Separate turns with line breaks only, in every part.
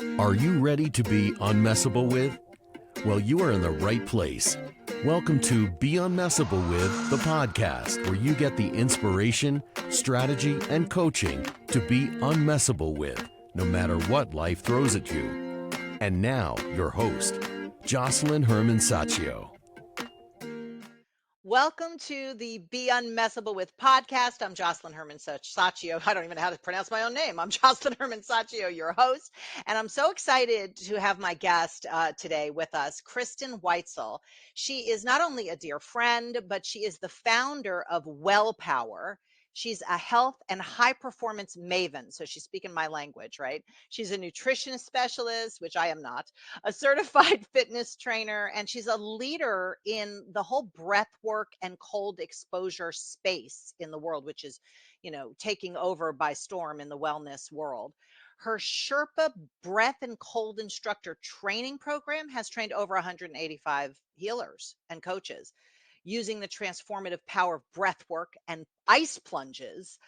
Are you ready to be unmessable with? Well, you are in the right place. Welcome to Be Unmessable With, the podcast where you get the inspiration, strategy, and coaching to be unmessable with, no matter what life throws at you. And now, your host, Jocelyn Herman-Saccio.
Welcome to the Be Unmessable With podcast. I'm Jocelyn Herman-Saccio. I don't even know how to pronounce my own name. I'm Jocelyn Herman-Saccio, your host. And I'm so excited to have my guest today with us, Kristin Weitzel. She is not only a dear friend, but she is the founder of WellPower. She's a health and high performance maven. So she's speaking my language, right? She's a nutrition specialist, which I am not, a certified fitness trainer, and she's a leader in the whole breath work and cold exposure space in the world, which is, taking over by storm in the wellness world. Her Sherpa breath and cold instructor training program has trained over 185 healers and coaches using the transformative power of breath work and ice plunges.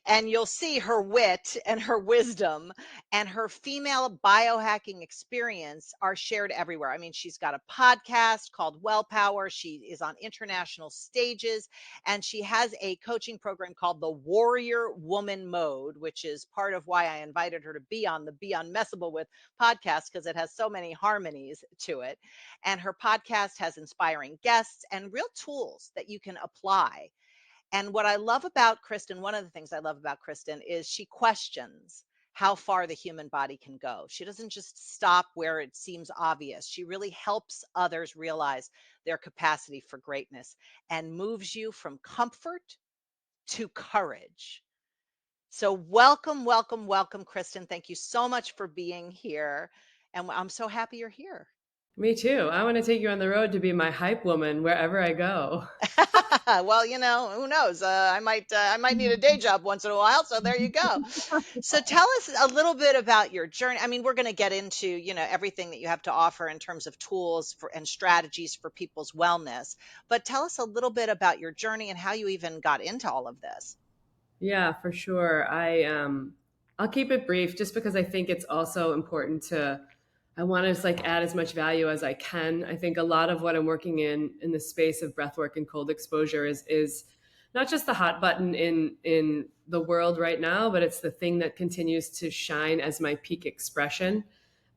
And you'll see her wit and her wisdom and her female biohacking experience are shared everywhere. I mean, she's got a podcast called WellPower. She is on international stages, and she has a coaching program called the Warrior Woman Mode, which is part of why I invited her to be on the Be Unmessable With podcast, because it has so many harmonies to it. And her podcast has inspiring guests and real tools that you can apply. And what I love about Kristin, one of the things I love about Kristin is she questions how far the human body can go. She doesn't just stop where it seems obvious. She really helps others realize their capacity for greatness and moves you from comfort to courage. So welcome, welcome, welcome, Kristin. Thank you so much for being here. And I'm so happy you're here.
Me too. I want to take you on the road to be my hype woman wherever I go.
Well, who knows? I might need a day job once in a while. So there you go. So tell us a little bit about your journey. I mean, we're going to get into, everything that you have to offer in terms of tools for and strategies for people's wellness. But tell us a little bit about your journey and how you even got into all of this.
Yeah, for sure. I'll keep it brief just because I think it's also important I want to just add as much value as I can. I think a lot of what I'm working in the space of breathwork and cold exposure is not just the hot button in the world right now, but it's the thing that continues to shine as my peak expression.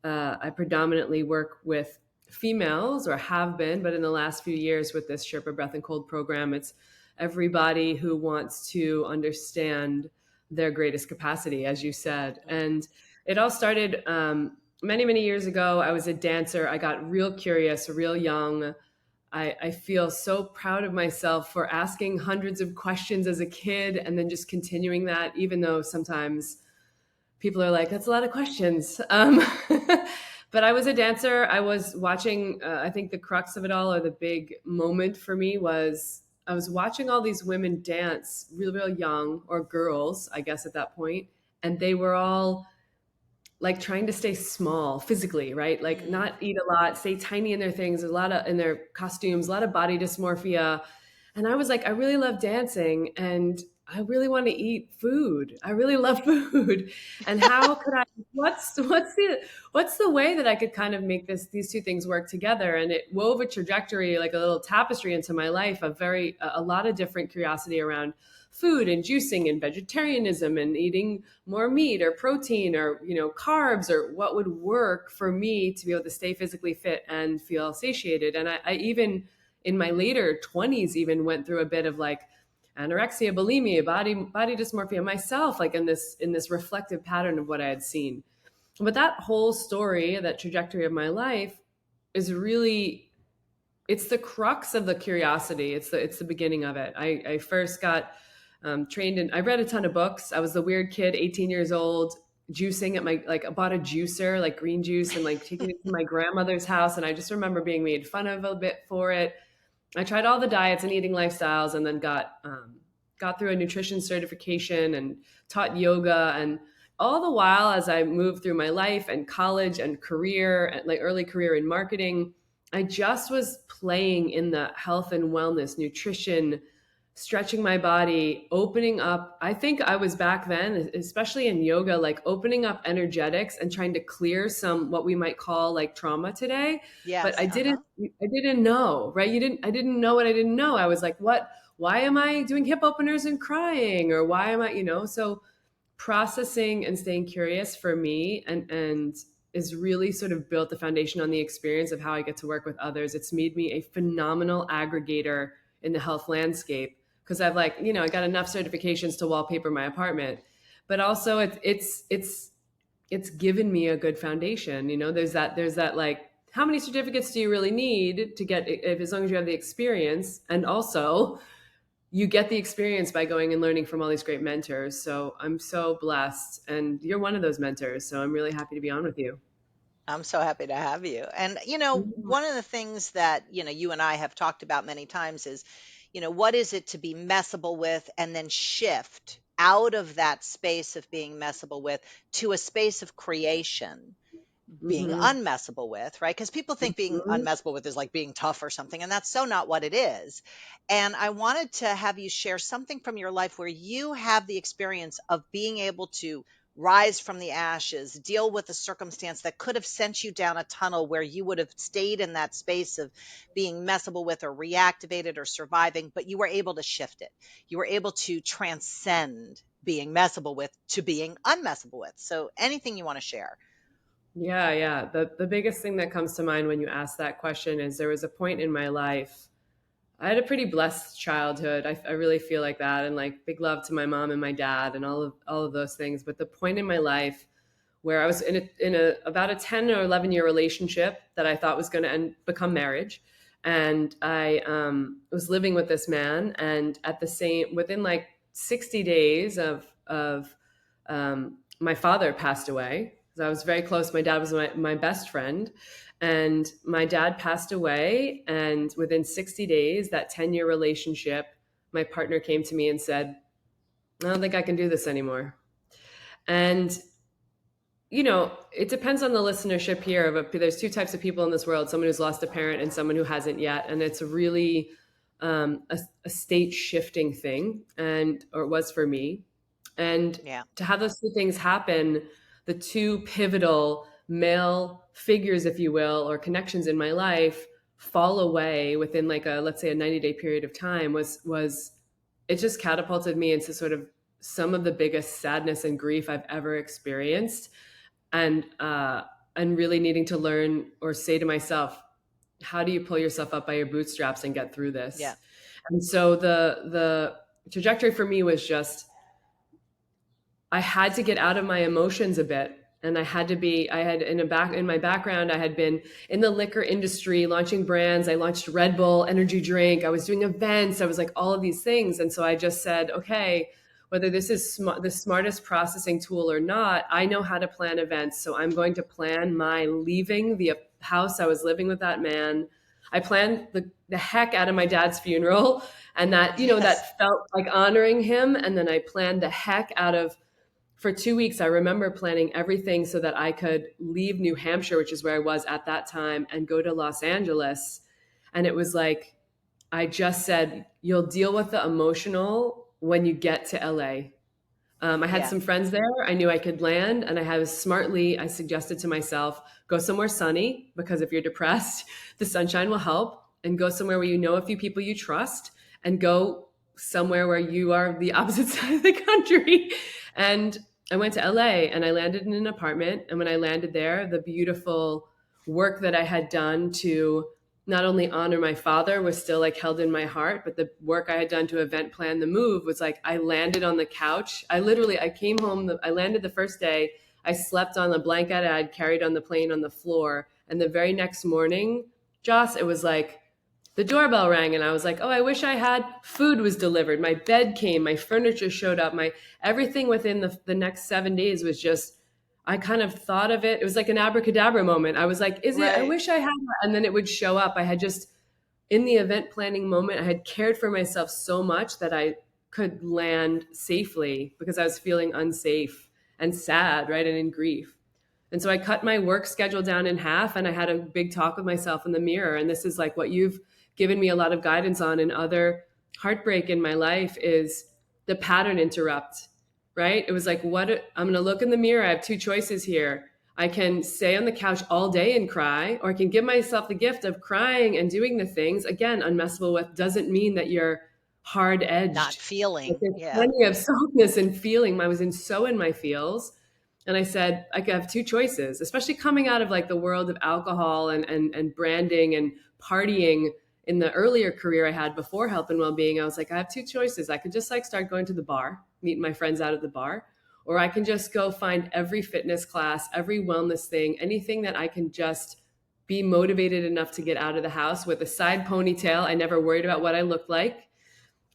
I predominantly work with females, or have been, but in the last few years with this Sherpa Breath and Cold program, it's everybody who wants to understand their greatest capacity, as you said. And it all started many, many years ago. I was a dancer. I got real curious, real young. I feel so proud of myself for asking hundreds of questions as a kid and then just continuing that, even though sometimes people are like, that's a lot of questions. But I was a dancer. I was watching, I think the crux of it all, or the big moment for me, was I was watching all these women dance real, real young, or girls, I guess at that point. And they were all trying to stay small physically, right? Not eat a lot, stay tiny in their things, a lot of in their costumes, a lot of body dysmorphia. And I was like, I really love dancing and I really want to eat food. I really love food. And how could I, what's the way that I could kind of make these two things work together? And it wove a trajectory, like a little tapestry into my life of a lot of different curiosity around food and juicing and vegetarianism and eating more meat or protein or, carbs, or what would work for me to be able to stay physically fit and feel satiated. And I even in my later 20s even went through a bit of anorexia, bulimia, body dysmorphia myself, in this reflective pattern of what I had seen. But that whole story, that trajectory of my life is really, it's the crux of the curiosity. It's the beginning of it. I first got trained in, I read a ton of books. I was the weird kid, 18 years old, juicing at I bought a juicer, green juice, and taking it to my grandmother's house. And I just remember being made fun of a bit for it. I tried all the diets and eating lifestyles, and then got through a nutrition certification and taught yoga. And all the while, as I moved through my life and college and career, and early career in marketing, I just was playing in the health and wellness, nutrition, stretching my body, opening up. I think I was back then, especially in yoga, like opening up energetics and trying to clear some, what we might call like trauma today. But
Yes.
I didn't know, right? I didn't know what I didn't know. I was like, why am I doing hip openers and crying? Or why am I, so processing and staying curious for me and is really sort of built the foundation on the experience of how I get to work with others. It's made me a phenomenal aggregator in the health landscape because I've I got enough certifications to wallpaper my apartment, but also it's given me a good foundation. There's that like, how many certificates do you really need to get, if as long as you have the experience, and also you get the experience by going and learning from all these great mentors. So I'm so blessed, and you're one of those mentors. So I'm really happy to be on with you.
I'm so happy to have you. And, one of the things that, you and I have talked about many times is, what is it to be messable with and then shift out of that space of being messable with to a space of creation, being
Mm-hmm.
unmessable with, right? Because people think being
Mm-hmm.
unmessable with is like being tough or something, and that's so not what it is. And I wanted to have you share something from your life where you have the experience of being able to rise from the ashes, deal with a circumstance that could have sent you down a tunnel where you would have stayed in that space of being messable with or reactivated or surviving, but you were able to shift it. You were able to transcend being messable with to being unmessable with. So anything you want to share?
Yeah, yeah. The biggest thing that comes to mind when you ask that question is there was a point in my life. I had a pretty blessed childhood. I really feel like that, and like big love to my mom and my dad and all of those things. But the point in my life where I was in a about a 10 or 11 year relationship that I thought was going to become marriage, and I was living with this man, and within like 60 days of my father passed away. So I was very close. My dad was my best friend, and my dad passed away. And within 60 days, that 10-year relationship, my partner came to me and said, I don't think I can do this anymore. And it depends on the listenership here, but there's two types of people in this world: someone who's lost a parent and someone who hasn't yet. And it's really a state shifting thing, or it was for me. And
Yeah.
to have those two things happen, the two pivotal male figures, if you will, or connections in my life fall away within like let's say a 90-day period of time, was it just catapulted me into sort of some of the biggest sadness and grief I've ever experienced, and really needing to learn or say to myself, how do you pull yourself up by your bootstraps and get through
Yeah.
this? And so the trajectory for me was just, I had to get out of my emotions a bit. And I had in my background, I had been in the liquor industry launching brands. I launched Red Bull energy drink. I was doing events. I was like all of these things. And so I just said, okay, whether this is the smartest processing tool or not, I know how to plan events. So I'm going to plan my leaving the house I was living with that man. I planned the heck out of my dad's funeral, and that,
Yes.
that felt like honoring him. And then I planned the heck out of, for 2 weeks, I remember planning everything so that I could leave New Hampshire, which is where I was at that time, and go to Los Angeles. And it was like, I just said, you'll deal with the emotional when you get to LA. I had
Yeah.
some friends there. I knew I could land. And I suggested to myself, go somewhere sunny, because if you're depressed, the sunshine will help. And go somewhere where you know a few people you trust, and go somewhere where you are the opposite side of the country. And I went to LA and I landed in an apartment. And when I landed there, the beautiful work that I had done to not only honor my father was still like held in my heart, but the work I had done to event plan the move was like, I landed on the couch. I came home, I landed the first day. I slept on the blanket I had carried on the plane on the floor. And the very next morning, Joss, it was like, the doorbell rang and I was like, oh, I wish I had food was delivered. My bed came, my furniture showed up, my everything within the next 7 days was just, I kind of thought of it. It was like an abracadabra moment. I was like, I
Right.
wish I had that. And then it would show up. I had just, in the event planning moment, I had cared for myself so much that I could land safely because I was feeling unsafe and sad, right? And in grief. And so I cut my work schedule down in half, and I had a big talk with myself in the mirror. And this is like what you've given me a lot of guidance on in other heartbreak in my life is the pattern interrupt, right? It was like, I'm going to look in the mirror. I have two choices here. I can stay on the couch all day and cry, or I can give myself the gift of crying and doing the things. Again, unmessable with doesn't mean that you're hard
Not
edged.
feeling.
There's
Yeah.
plenty of softness and feeling. I was so in my feels. And I said, I could have two choices, especially coming out of like the world of alcohol and branding and partying in the earlier career I had before health and well-being. I was like, I have two choices. I could just like start going to the bar, meeting my friends out at the bar, or I can just go find every fitness class, every wellness thing, anything that I can just be motivated enough to get out of the house with a side ponytail. I never worried about what I looked like.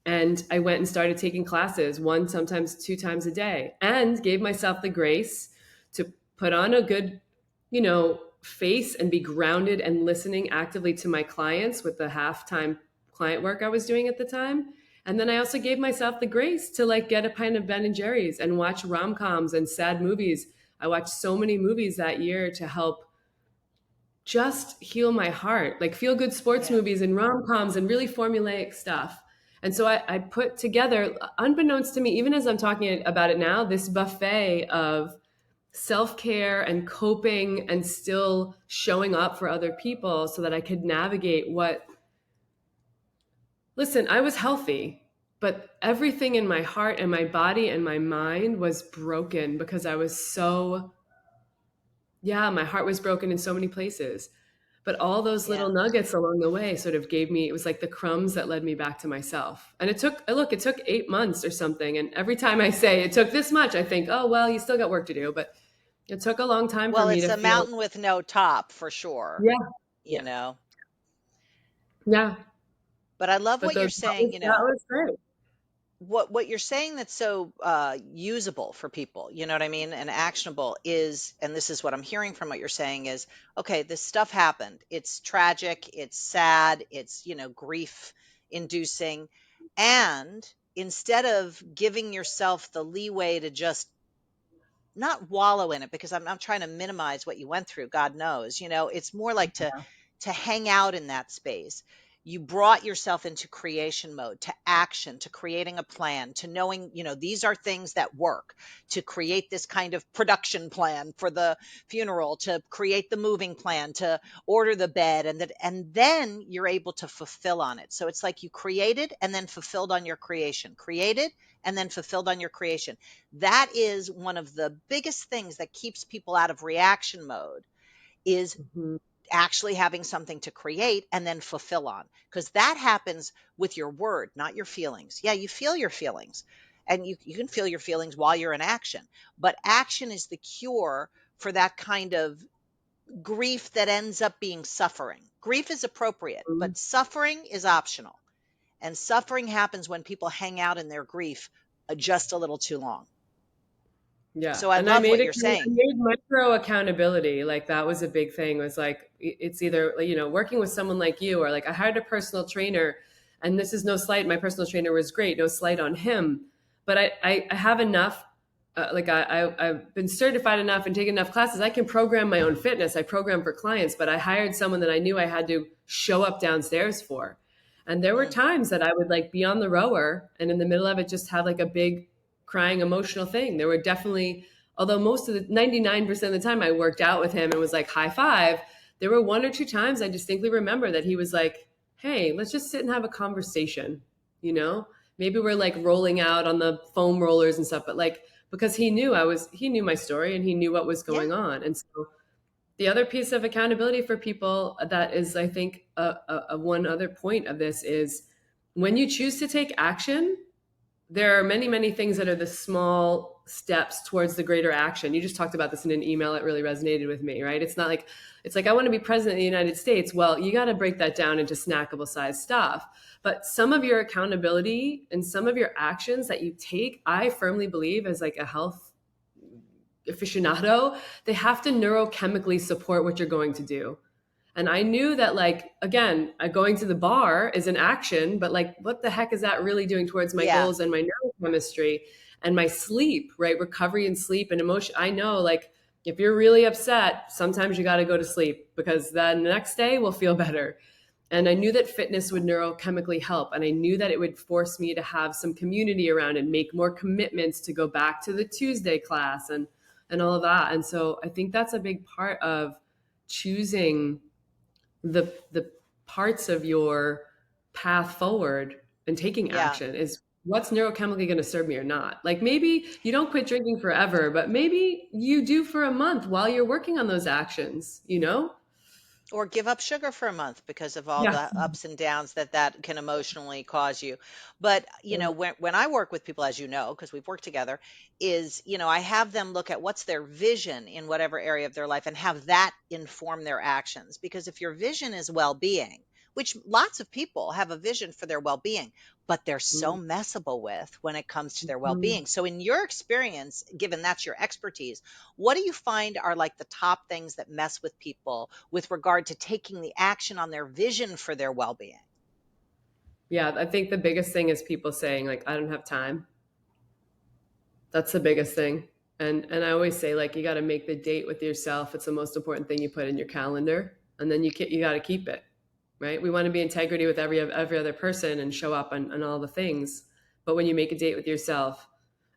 And I went and started taking classes one, sometimes two times a day, and gave myself the grace to put on a good, face and be grounded and listening actively to my clients with the half-time client work I was doing at the time. And then I also gave myself the grace to like get a pint of Ben and Jerry's and watch rom-coms and sad movies. I watched so many movies that year to help just heal my heart, like feel good sports movies and rom-coms and really formulaic stuff. And so I put together, unbeknownst to me, even as I'm talking about it now, this buffet of self-care and coping and still showing up for other people so that I could navigate listen, I was healthy, but everything in my heart and my body and my mind was broken because I was my heart was broken in so many places. But all those little nuggets along the way sort of it was like the crumbs that led me back to myself. And it took 8 months or something. And every time I say it took this much, I think, oh, well, you still got work to do. But it took a long time for me
It's
to
a
feel.
mountain with no top for sure.
Yeah. Yeah.
But I love
But
what you're saying,
that was great.
what you're saying that's so usable for people, you know what I mean, and actionable is, and this is what I'm hearing from what you're saying is, okay, this stuff happened. It's tragic, it's sad, it's, grief inducing. And instead of giving yourself the leeway to just not wallow in it, because I'm not trying to minimize what you went through, God knows, it's more like to hang out in that space. You brought yourself into creation mode, to action, to creating a plan, to knowing, these are things that work, to create this kind of production plan for the funeral, to create the moving plan, to order the bed, and then you're able to fulfill on it. So it's like you created and then fulfilled on your creation, created and then fulfilled on your creation. That is one of the biggest things that keeps people out of reaction mode, is
Mm-hmm.
actually having something to create and then fulfill on, because that happens with your word, not your feelings. Yeah, you feel your feelings, and you can feel your feelings while you're in action, but action is the cure for that kind of grief that ends up being suffering. Grief is appropriate, but suffering is optional. And suffering happens when people hang out in their grief just a little too long.
Yeah.
So I
And I
love
made
what
I
you're saying.
made micro accountability. Like that was a big thing, was like, it's either, working with someone like you, or like I hired a personal trainer, and this is no slight. My personal trainer was great. No slight on him, but I have enough, I've been certified enough and taken enough classes. I can program my own fitness. I program for clients, but I hired someone that I knew I had to show up downstairs for. And there were
Mm,
times that I would like be on the rower and in the middle of it, just have like a big crying emotional thing. There were definitely, although most of the 99% of the time I worked out with him and was like high five, there were one or two times I distinctly remember that he was like, hey, let's just sit and have a conversation, maybe we're like rolling out on the foam rollers and stuff, but like, because he knew my story and he knew what was
yeah.
going on. And so the other piece of accountability for people that is, I think, a one other point of this is, when you choose to take action, there are many, many things that are the small steps towards the greater action. You just talked about this in an email that really resonated with me, right? It's like, I want to be president of the United States. Well, you got to break that down into snackable size stuff. But some of your accountability and some of your actions that you take, I firmly believe, as like a health aficionado, they have to neurochemically support what you're going to do. And I knew that, like, again, going to the bar is an action, but like, what the heck is that really doing towards my
Yeah.
goals and my neurochemistry and my sleep, right? Recovery and sleep and emotion. I know, like, if you're really upset, sometimes you got to go to sleep, because then the next day will feel better. And I knew that fitness would neurochemically help. And I knew that it would force me to have some community around and make more commitments to go back to the Tuesday class and all of that. And so I think that's a big part of choosing the parts of your path forward and taking
Yeah.
action is what's neurochemically going to serve me or not. Like maybe you don't quit drinking forever, but maybe you do for a month while you're working on those actions, you know?
Or give up sugar for a month because of all
Yeah.
the ups and downs that can emotionally cause you. But, when I work with people, as you know, because we've worked together, is, I have them look at what's their vision in whatever area of their life and have that inform their actions. Because if your vision is well-being, which lots of people have a vision for their well-being, but they're so messable with when it comes to their
Mhm.
well-being. So in your experience, given that's your expertise, what do you find are like the top things that mess with people with regard to taking the action on their vision for their well-being?
Yeah, I think the biggest thing is people saying like I don't have time. That's the biggest thing. And I always say like you got to make the date with yourself. It's the most important thing you put in your calendar, and then you got to keep it, right? We want to be integrity with every other person and show up on all the things. But when you make a date with yourself,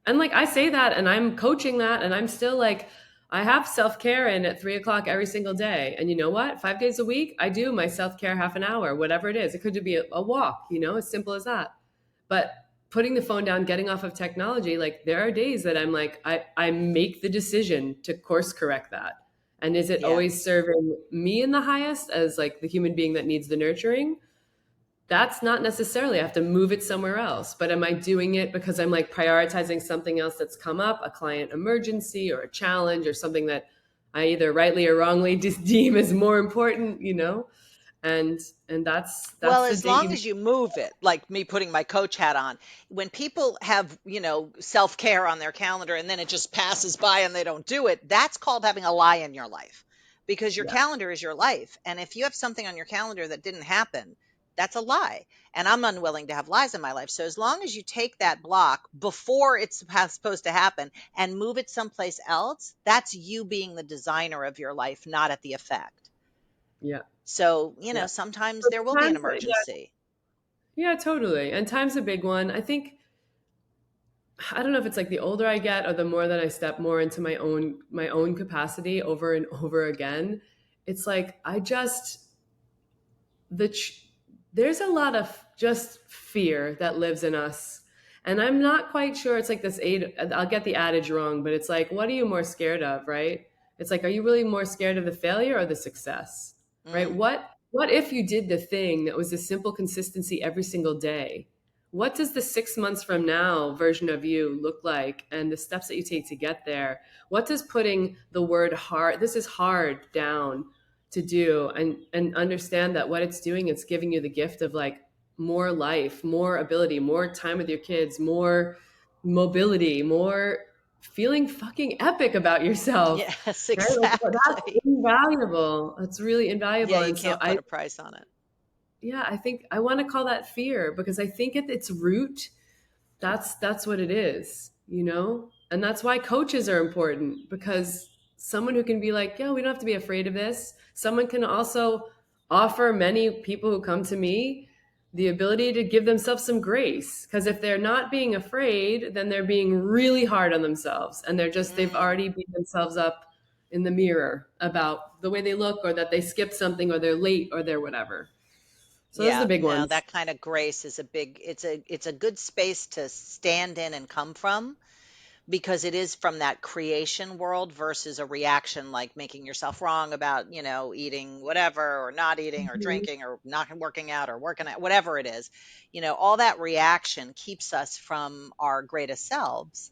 and like I say that, and I'm coaching that, and I'm still like I have self care in at 3 o'clock every single day. And you know what? 5 days a week, I do my self care half an hour, whatever it is. It could be a walk, as simple as that. But putting the phone down, getting off of technology, like there are days that I'm like, I make the decision to course correct that. And is it
Yeah.
always serving me in the highest as like the human being that needs the nurturing? That's not necessarily. I have to move it somewhere else. But am I doing it because I'm like prioritizing something else that's come up, a client emergency or a challenge or something that I either rightly or wrongly deem as more important? And
Well,
that's the
as
date
long
you.
as you move it, like me putting my coach hat on, when people have, self care on their calendar and then it just passes by and they don't do it, that's called having a lie in your life because your
Yeah,
calendar is your life. And if you have something on your calendar that didn't happen, that's a lie. And I'm unwilling to have lies in my life. So as long as you take that block before it's supposed to happen and move it someplace else, that's you being the designer of your life, not at the effect.
yeah,
So,
yeah.
sometimes
But
there will be an
times,
emergency.
yeah, totally. And time's a big one. I think I don't know if it's like the older I get or the more that I step more into my own capacity over and over again. It's like I just the ch- there's a lot of just fear that lives in us. And I'm not quite sure. It's like this I'll get the adage wrong, but it's like, what are you more scared of, right? It's like, are you really more scared of the failure or the success, right?
Mm.
What if you did the thing that was a simple consistency every single day? What does the 6 months from now version of you look like, and the steps that you take to get there? What does putting the word hard, this is hard, down to do, and understand that what it's doing, it's giving you the gift of like more life, more ability, more time with your kids, more mobility, more feeling fucking epic about yourself,
Yes,
right? Like that's
exactly.
invaluable. It's really invaluable.
Yeah, you
And so
can't put a price on it.
yeah, I think I want to call that fear, because I think at its root, that's what it is. And that's why coaches are important, because someone who can be like, yeah, we don't have to be afraid of this. Someone can also offer many people who come to me the ability to give themselves some grace, because if they're not being afraid, then they're being really hard on themselves, and they've
Mm.
already beat themselves up in the mirror about the way they look, or that they skipped something, or they're late, or they're whatever. So those are the
Yeah,
big
no,
ones.
that kind of grace is it's a good space to stand in and come from because it is from that creation world versus a reaction like making yourself wrong about, eating whatever or not eating or
Mhm.
drinking or not working out or working out, whatever it is. All that reaction keeps us from our greatest selves,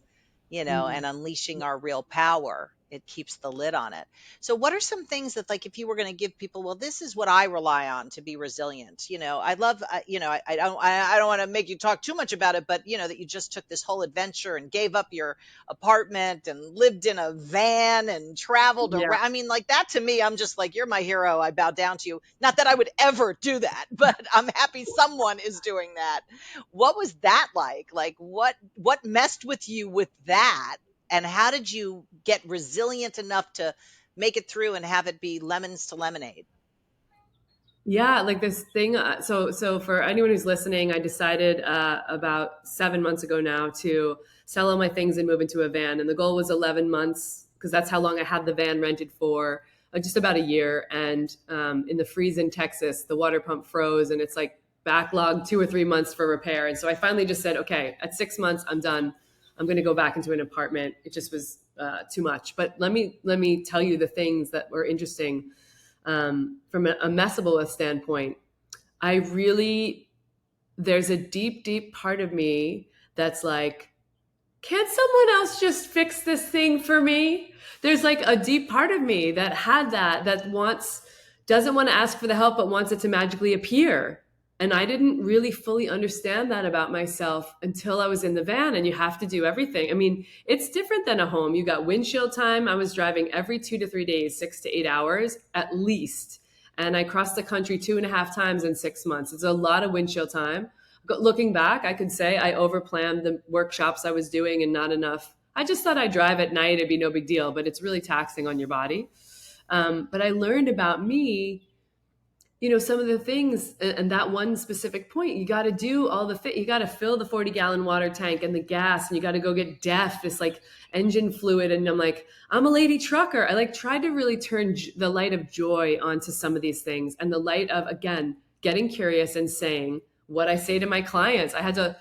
and
Mhm.
unleashing our real power. It keeps the lid on it. So what are some things that, like, if you were going to give people, well, this is what I rely on to be resilient. I love, I don't want to make you talk too much about it, but that you just took this whole adventure and gave up your apartment and lived in a van and traveled
Yeah.
around. I mean, like that to me, I'm just like, you're my hero. I bow down to you. Not that I would ever do that, but I'm happy someone is doing that. What was that like? Like what messed with you with that? And how did you get resilient enough to make it through and have it be lemons to lemonade?
Yeah, like this thing. So for anyone who's listening, I decided about 7 months ago now to sell all my things and move into a van. And the goal was 11 months because that's how long I had the van rented for, just about a year. And in the freeze in Texas, the water pump froze and it's like backlogged 2 or 3 months for repair. And so I finally just said, okay, at 6 months, I'm done. I'm going to go back into an apartment. It just was too much. But let me tell you the things that were interesting. From a Messablewith standpoint, there's a deep, deep part of me that's like, can't someone else just fix this thing for me? There's like a deep part of me that had doesn't want to ask for the help, but wants it to magically appear. And I didn't really fully understand that about myself until I was in the van, and you have to do everything. I mean, it's different than a home. You got windshield time. I was driving every 2 to 3 days, 6 to 8 hours at least. And I crossed the country 2.5 times in 6 months. It's a lot of windshield time. Looking back, I could say I overplanned the workshops I was doing and not enough. I just thought I'd drive at night. It'd be no big deal, but it's really taxing on your body. But I learned about me, some of the things, and that one specific point, you got to do you got to fill the 40-gallon water tank and the gas, and you got to go get this like engine fluid. And I'm like, I'm a lady trucker. I like tried to really turn the light of joy onto some of these things, and the light of, again, getting curious and saying what I say to my clients. I had to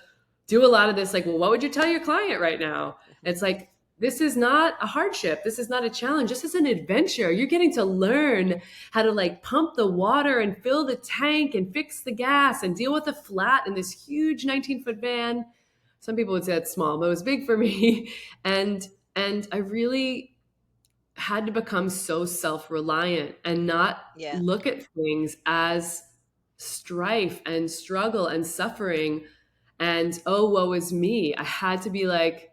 do a lot of this, like, well, what would you tell your client right now? It's like, this is not a hardship. This is not a challenge. This is an adventure. You're getting to learn how to like pump the water and fill the tank and fix the gas and deal with a flat in this huge 19-foot van. Some people would say that's small, but it was big for me. And I really had to become so self-reliant and not
Yeah.
look at things as strife and struggle and suffering and, oh, woe is me. I had to be like,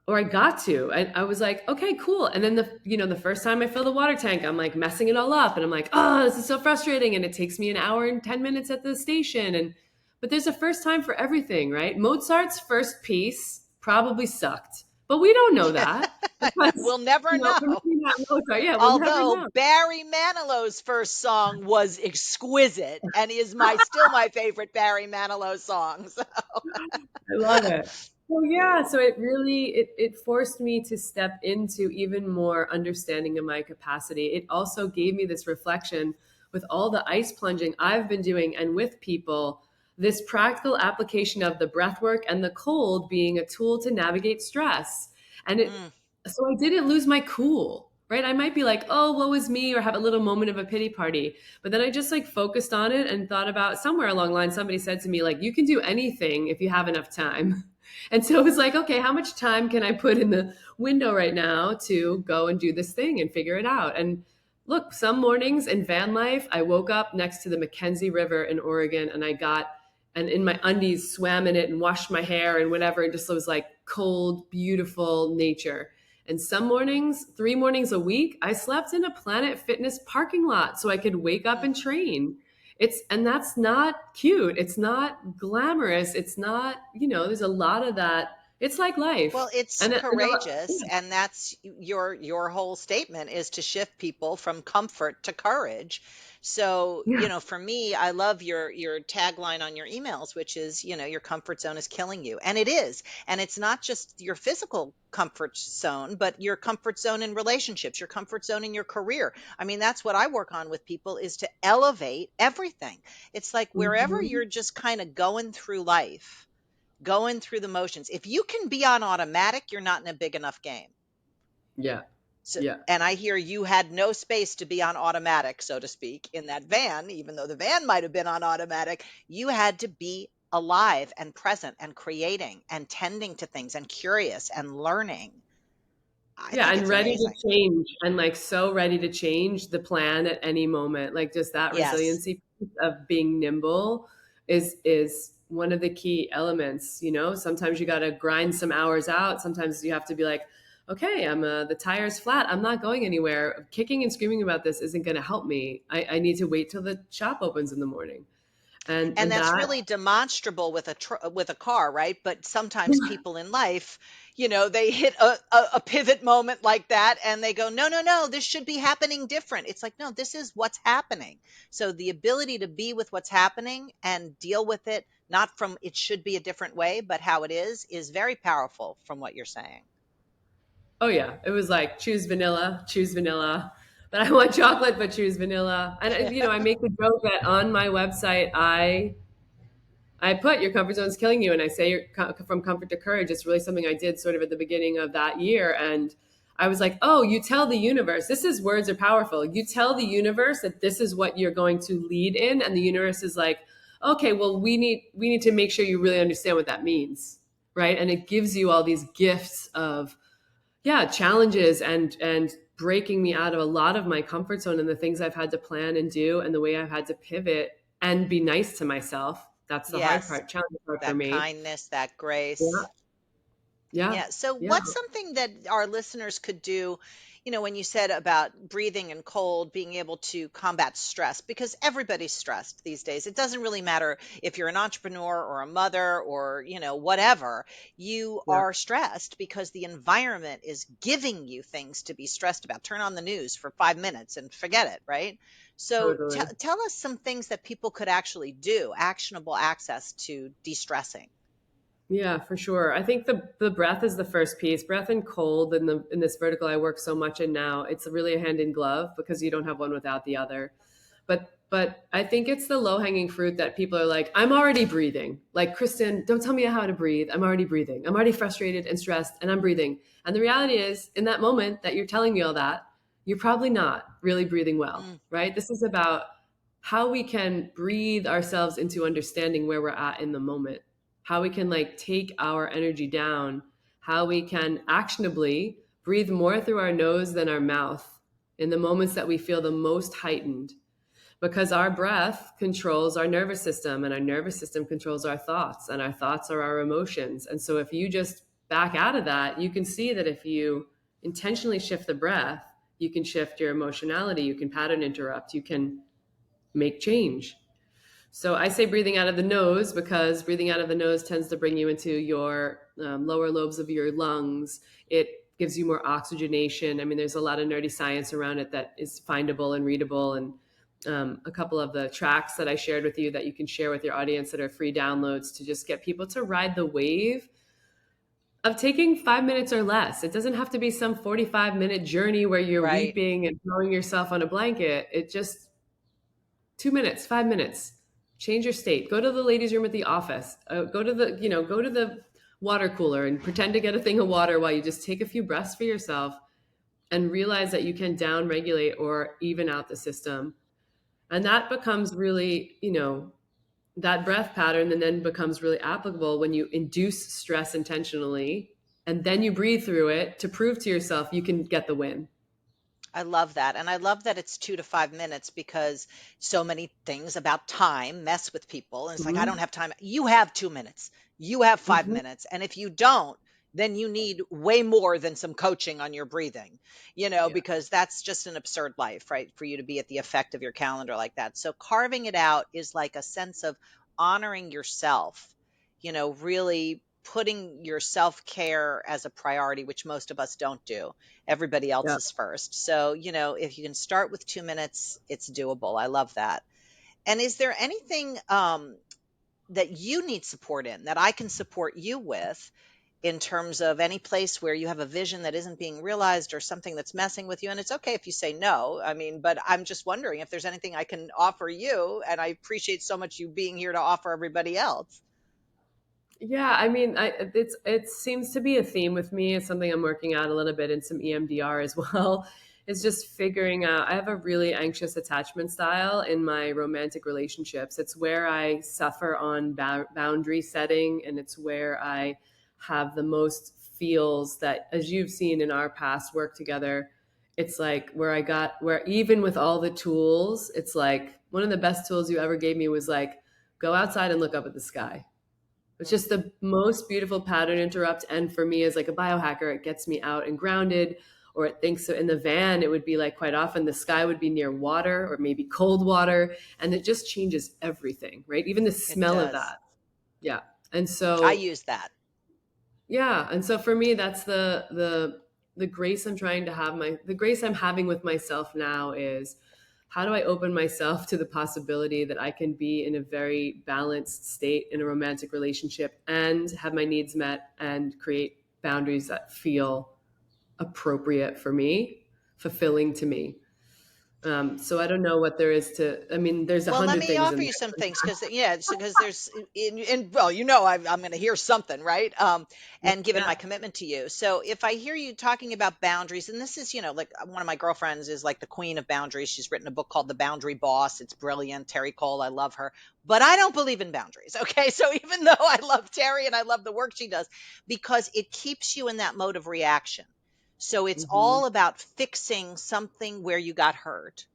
or I got to. I was like, okay, cool. And then the first time I fill the water tank, I'm like messing it all up, and I'm like, oh, this is so frustrating. And it takes me an hour and 10 minutes at the station. But there's a first time for everything, right? Mozart's first piece probably sucked, but we don't know that. Because,
We'll never know.
Mozart. Yeah, we'll never
Although
know.
Barry Manilow's first song was exquisite and is still my favorite Barry Manilow song. So.
I love it. Well, yeah. So it really, it forced me to step into even more understanding of my capacity. It also gave me this reflection with all the ice plunging I've been doing and with people, this practical application of the breath work and the cold being a tool to navigate stress. And so I didn't lose my cool, right? I might be like, oh, woe is me, or have a little moment of a pity party. But then I just like focused on it and thought about, somewhere along the line, somebody said to me, like, you can do anything if you have enough time. And so it was like, okay, how much time can I put in the window right now to go and do this thing and figure it out? And look, some mornings in van life, I woke up next to the Mackenzie River in Oregon, and in my undies swam in it and washed my hair and whatever, and just was like cold, beautiful nature. And some mornings, 3 mornings a week, I slept in a Planet Fitness parking lot so I could wake up and train. And that's not cute. It's not glamorous. It's not, there's a lot of that. It's like life.
Well, it's courageous, and that's your whole statement is to shift people from comfort to courage. So, for me, I love your tagline on your emails, which is, your comfort zone is killing you. And it is. And it's not just your physical comfort zone, but your comfort zone in relationships, your comfort zone in your career. I mean, that's what I work on with people, is to elevate everything. It's like wherever you're just kind of going through life, going through the motions. If you can be on automatic, you're not in a big enough game.
Yeah.
So,
yeah.
And I hear you had no space to be on automatic, so to speak, in that van, even though the van might have been on automatic. You had to be alive and present and creating and tending to things and curious and learning.
And ready
amazing.
to change, and like so ready to change the plan at any moment. Like just that resiliency of being nimble is one of the key elements. Sometimes you got to grind some hours out. Sometimes you have to be like, okay, the tire's flat. I'm not going anywhere. Kicking and screaming about this isn't going to help me. I need to wait till the shop opens in the morning.
And that's really demonstrable with a car, right? But sometimes people in life, they hit a pivot moment like that and they go, no, no, no, this should be happening different. It's like, no, this is what's happening. So the ability to be with what's happening and deal with it, not from it should be a different way, but how it is very powerful from what you're saying.
Oh yeah, it was like choose vanilla, but I want chocolate, but choose vanilla. And I make the joke that on my website, I put your comfort zone is killing you, and I say from comfort to courage. It's really something I did sort of at the beginning of that year, and I was like, oh, you tell the universe. This is words are powerful. You tell the universe that this is what you're going to lead in, and the universe is like, okay, well, we need to make sure you really understand what that means, right? And it gives you all these gifts of challenges and breaking me out of a lot of my comfort zone and the things I've had to plan and do and the way I've had to pivot and be nice to myself. That's the hard
Yes,
part, challenge part for
that
me.
kindness, that
Yeah.
grace.
Yeah.
Yeah. So,
Yeah.
what's something that our listeners could do? When you said about breathing and cold, being able to combat stress, because everybody's stressed these days. It doesn't really matter if you're an entrepreneur or a mother or, whatever, you
Yeah.
are stressed because the environment is giving you things to be stressed about. Turn on the news for 5 minutes and forget it, right? So,
Totally.
tell us some things that people could actually do, actionable access to de stressing.
Yeah, for sure. I think the breath is the first piece. Breath and cold in this vertical I work so much in now. It's really a hand in glove because you don't have one without the other. But I think it's the low hanging fruit that people are like, I'm already breathing. Like, Kristin, don't tell me how to breathe. I'm already breathing. I'm already frustrated and stressed and I'm breathing. And the reality is, in that moment that you're telling me all that, you're probably not really breathing well,
Mm,
right? This is about how we can breathe ourselves into understanding where we're at in the moment, how we can like take our energy down, how we can actionably breathe more through our nose than our mouth in the moments that we feel the most heightened, because our breath controls our nervous system and our nervous system controls our thoughts and our thoughts are our emotions. And so if you just back out of that, you can see that if you intentionally shift the breath, you can shift your emotionality, you can pattern interrupt, you can make change. So I say breathing out of the nose because breathing out of the nose tends to bring you into your lower lobes of your lungs. It gives you more oxygenation. I mean, there's a lot of nerdy science around it that is findable and readable. And a couple of the tracks that I shared with you that you can share with your audience that are free downloads to just get people to ride the wave of taking 5 minutes or less. It doesn't have to be some 45-minute journey where you're
right.
weeping and throwing yourself on a blanket. It just 2 minutes, 5 minutes, change your state, go to the ladies room at the office, go to the water cooler and pretend to get a thing of water while you just take a few breaths for yourself and realize that you can down regulate or even out the system. And that becomes really, that breath pattern and then becomes really applicable when you induce stress intentionally and then you breathe through it to prove to yourself you can get the win.
I love that. And I love that it's 2 to 5 minutes because so many things about time mess with people. And it's like, I don't
Mm-hmm.
have time. You have 2 minutes, you have five
Mm-hmm.
minutes. And if you don't, then you need way more than some coaching on your breathing,
Yeah.
because that's just an absurd life, right? For you to be at the effect of your calendar like that. So carving it out is like a sense of honoring yourself, really putting your self care as a priority, which most of us don't do. Everybody else
Yeah.
is first. So, if you can start with 2 minutes, it's doable. I love that. And is there anything that you need support in that I can support you with in terms of any place where you have a vision that isn't being realized or something that's messing with you? And it's okay if you say no. I mean, but I'm just wondering if there's anything I can offer you. And I appreciate so much you being here to offer everybody else.
Yeah, I mean, it seems to be a theme with me. It's something I'm working out a little bit in some EMDR as well. It's just figuring out. I have a really anxious attachment style in my romantic relationships. It's where I suffer on boundary setting, and it's where I have the most feels that, as you've seen in our past work together, it's like where even with all the tools, it's like one of the best tools you ever gave me was like, go outside and look up at the sky. It's
Mm,
just the most beautiful pattern interrupt. And for me, as like a biohacker, it gets me out and grounded. Or it thinks so in the van, it would be like quite often the sky would be near water or maybe cold water. And it just changes everything, right? Even the
it
smell of
does.
that. Yeah. And
I
so
use that.
Yeah. And so for me, that's the grace I'm trying to have the grace I'm having with myself now is how do I open myself to the possibility that I can be in a very balanced state in a romantic relationship and have my needs met and create boundaries that feel appropriate for me, fulfilling to me. So I don't know what there is I mean, there's a
Well, let
hundred
me
things
offer
in
you some
there.
things because yeah, because there's well, I'm going to hear something, right? And given
Yeah.
my commitment to you, so if I hear you talking about boundaries, and this is like one of my girlfriends is like the queen of boundaries. She's written a book called The Boundary Boss. It's brilliant. Terry Cole, I love her, but I don't believe in boundaries. Okay, so even though I love Terry and I love the work she does, because it keeps you in that mode of reaction. So it's
Hmm.
all about fixing something where you got hurt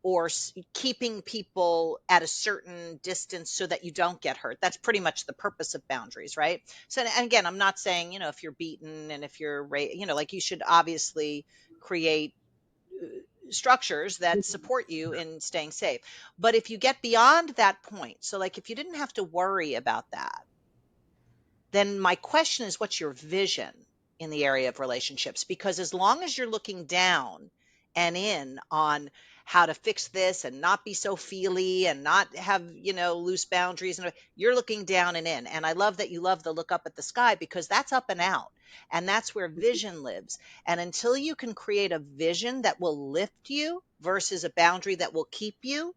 or keeping people at a certain distance so that you don't get hurt. That's pretty much the purpose of boundaries, right? So, and again, I'm not saying, if you're beaten and if you're, like you should obviously create structures that support you in staying safe. But if you get beyond that point, so like if you didn't have to worry about that, then my question is, what's your vision in the area of relationships? Because as long as you're looking down and in on how to fix this and not be so feely and not have, loose boundaries, and you're looking down and in. And I love that you love the look up at the sky because that's up and out. And that's where vision lives. And until you can create a vision that will lift you versus a boundary that will keep you,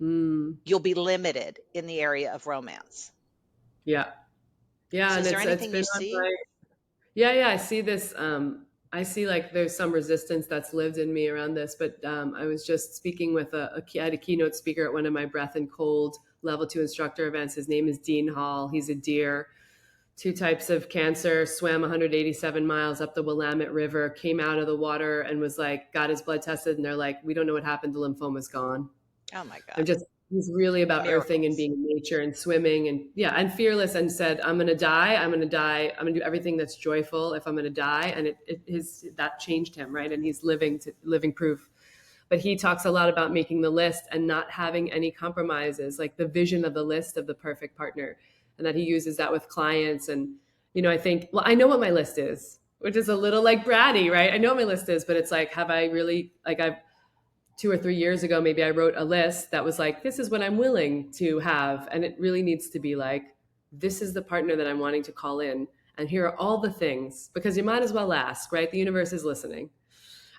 Mm,
you'll be limited in the area of romance.
yeah. Yeah.
So
And
is there
it's
anything you
been on
see?
my, yeah. I see this. I see like there's some resistance that's lived in me around this, but I was just speaking with I had a keynote speaker at one of my breath and cold level 2 instructor events. His name is Dean Hall. He's a deer, 2 types of cancer, swam 187 miles up the Willamette River, came out of the water and was like, got his blood tested. And they're like, we don't know what happened. The lymphoma's gone.
Oh my
I'm
God.
just, he's really about earthing and
Miracles.
being in nature and swimming and yeah, and fearless, and said, I'm going to die. I'm going to die. I'm going to do everything that's joyful if I'm going to die. And that changed him. Right. And he's living proof. But he talks a lot about making the list and not having any compromises, like the vision of the list of the perfect partner. And that he uses that with clients. And, I think, well, I know what my list is, which is a little like bratty, right? I know what my list is, but it's like, have I really, like, I've 2 or 3 years ago, maybe I wrote a list that was like, this is what I'm willing to have. And it really needs to be like, this is the partner that I'm wanting to call in. And here are all the things, because you might as well ask, right? The universe is listening.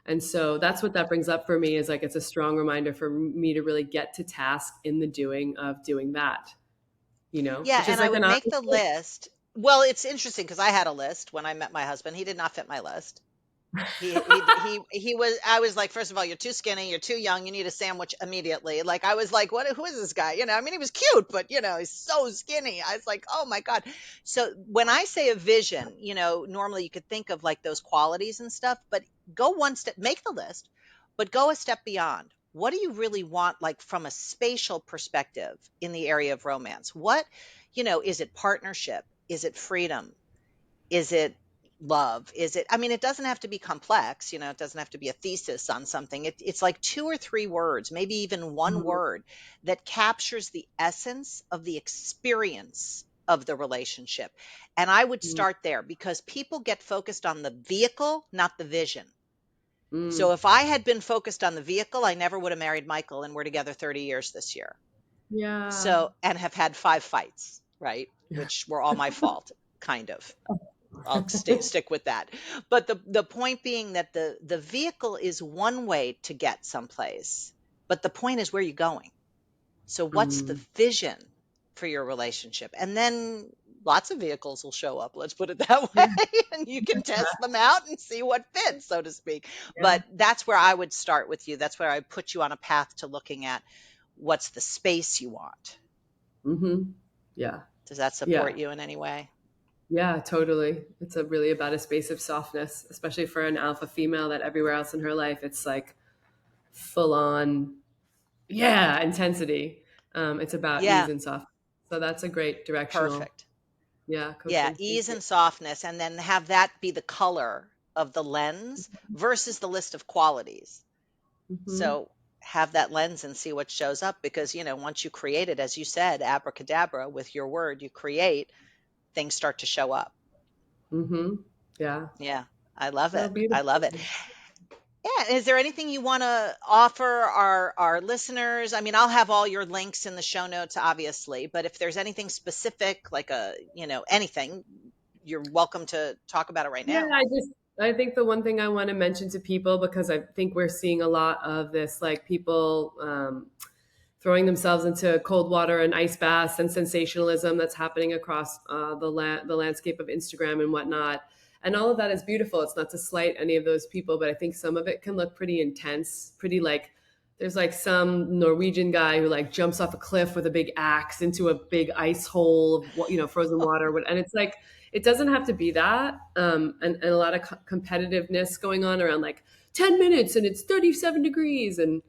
And so that's what that brings up for me is like, it's a strong reminder for me to really get to task in the doing of doing that,
Yeah,
which is
and I
like an
would make
honest.
the list. Well, it's interesting because I had a list when I met my husband. He did not fit my list. He was I was like, first of all, you're too skinny, you're too young, you need a sandwich immediately. Like I was like, what who is this guy? I mean he was cute, but he's so skinny. I was like, oh my God. So when I say a vision, normally you could think of like those qualities and stuff, but go one step, make the list, but go a step beyond. What do you really want, like from a spatial perspective in the area of romance? What, is it partnership? Is it freedom? Is it love? Is it, I mean, it doesn't have to be complex, it doesn't have to be a thesis on something. It's like 2 or 3 words, maybe even one
Mhm.
word that captures the essence of the experience of the relationship. And I would start there because people get focused on the vehicle, not the vision. So
Mm.
if I had been focused on the vehicle, I never would have married Michael, and we're together 30 years this year.
Yeah.
So, and have had 5 fights, right? Which were all my fault, kind of. I'll stick with that. But the point being that the vehicle is one way to get someplace, but the point is where you're going. So what's the
Mm.
vision for your relationship? And then lots of vehicles will show up, let's put it that way,
Yeah.
and you can test them out and see what fits, so to speak.
Yeah.
But that's where I would start with you. That's where I put you on a path to looking at what's the space you want.
Mm-hmm. Yeah.
Does that
Yeah.
support you in any way?
Yeah, totally. It's really about a space of softness, especially for an alpha female that everywhere else in her life, it's like full on, yeah, intensity. It's about ease
Yeah,
and softness. So that's a great directional,
perfect.
yeah,
Yeah,
coaching. Thank
ease
you.
and softness, and then have that be the color of the lens versus the list of qualities.
Hmm.
So have that lens and see what shows up because, once you create it, as you said, abracadabra, with your word, you create, things start to show up.
Mm-hmm. Yeah.
Yeah. I love
So
it. I love
beautiful.
it. Yeah. Is there anything you want to offer our listeners? I mean, I'll have all your links in the show notes, obviously, but if there's anything specific, like anything, you're welcome to talk about it right
Yeah,
now.
I think the one thing I want to mention to people, because I think we're seeing a lot of this, like people throwing themselves into cold water and ice baths and sensationalism that's happening across the landscape of Instagram and whatnot. And all of that is beautiful. It's not to slight any of those people, but I think some of it can look pretty intense, pretty like there's like some Norwegian guy who like jumps off a cliff with a big axe into a big ice hole of frozen water, and it's like it doesn't have to be that. And a lot of competitiveness going on around like 10 minutes and it's 37 degrees. And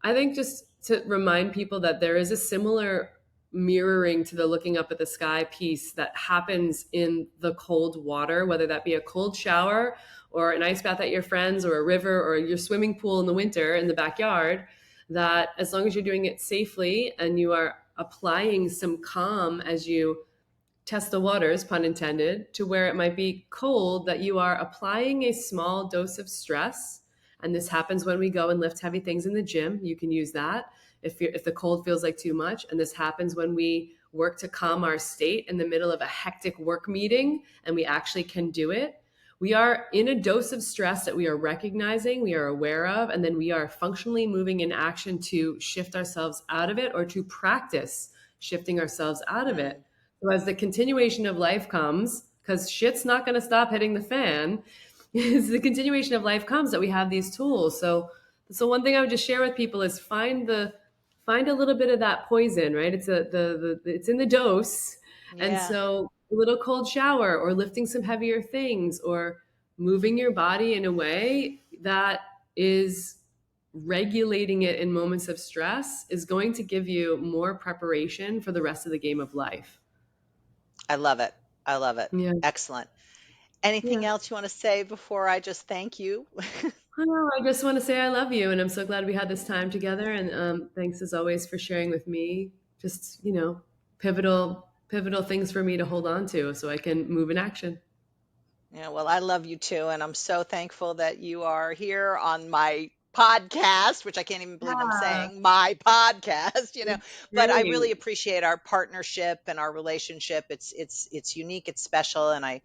I think just to remind people that there is a similar mirroring to the looking up at the sky piece that happens in the cold water, whether that be a cold shower or an ice bath at your friends or a river or your swimming pool in the winter in the backyard, that as long as you're doing it safely and you are applying some calm as you test the waters, pun intended, to where it might be cold, that you are applying a small dose of stress. And this happens when we go and lift heavy things in the gym. You can use that if the cold feels like too much. And this happens when we work to calm our state in the middle of a hectic work meeting and we actually can do it. We are in a dose of stress that we are recognizing, we are aware of, and then we are functionally moving in action to shift ourselves out of it or to practice shifting ourselves out of it.
Mm,
So as the continuation of life comes, because shit's not going to stop hitting the fan, as the continuation of life comes, that we have these tools. So one thing I would just share with people is find a little bit of that poison, right? It's in the dose, and
yeah.
so a little cold shower or lifting some heavier things or moving your body in a way that is regulating it in moments of stress is going to give you more preparation for the rest of the game of life.
I love it. I love it.
Yeah.
Excellent. Anything
Yeah.
else you want to say before I just thank you?
I know. I just want to say I love you, and I'm so glad we had this time together. And thanks as always for sharing with me. Just pivotal things for me to hold on to, so I can move in action.
Yeah, well, I love you too, and I'm so thankful that you are here on my podcast, which I can't even believe I'm
Yeah,
saying, my podcast,
it's
but I
great.
really appreciate our partnership and our relationship. It's unique, it's special, and I,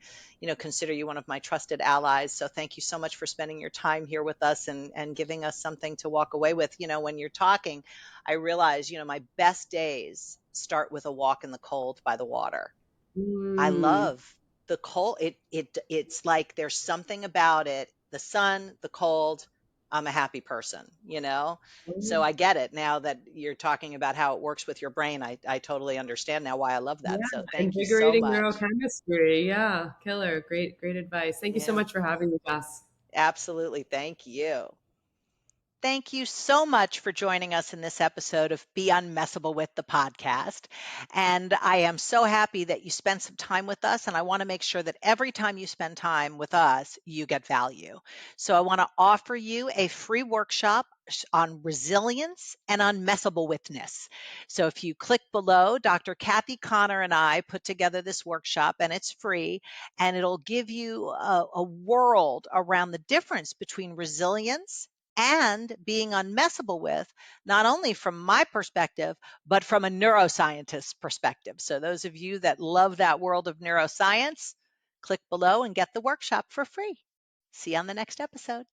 consider you one of my trusted allies. So thank you so much for spending your time here with us and giving us something to walk away with. When you're talking, I realize, my best days start with a walk in the cold by the water. I
Mm.
love the cold. It's like there's something about it. The sun, the cold. I'm a happy person. So I get it now that you're talking about how it works with your brain. I totally understand now why I love
Yeah,
that. So thank you so
invigorating
much.
neurochemistry. Yeah, killer. Great advice. Thank you so
Yeah,
much for having me, Jess.
absolutely. Thank you. Thank you so much for joining us in this episode of Be Unmessable with the podcast. And I am so happy that you spent some time with us. And I want to make sure that every time you spend time with us, you get value. So I want to offer you a free workshop on resilience and unmessable withness. So if you click below, Dr. Kathy Connor and I put together this workshop and it's free, and it'll give you a world around the difference between resilience and being unmessable with, not only from my perspective, but from a neuroscientist's perspective. So, those of you that love that world of neuroscience, click below and get the workshop for free. See you on the next episode.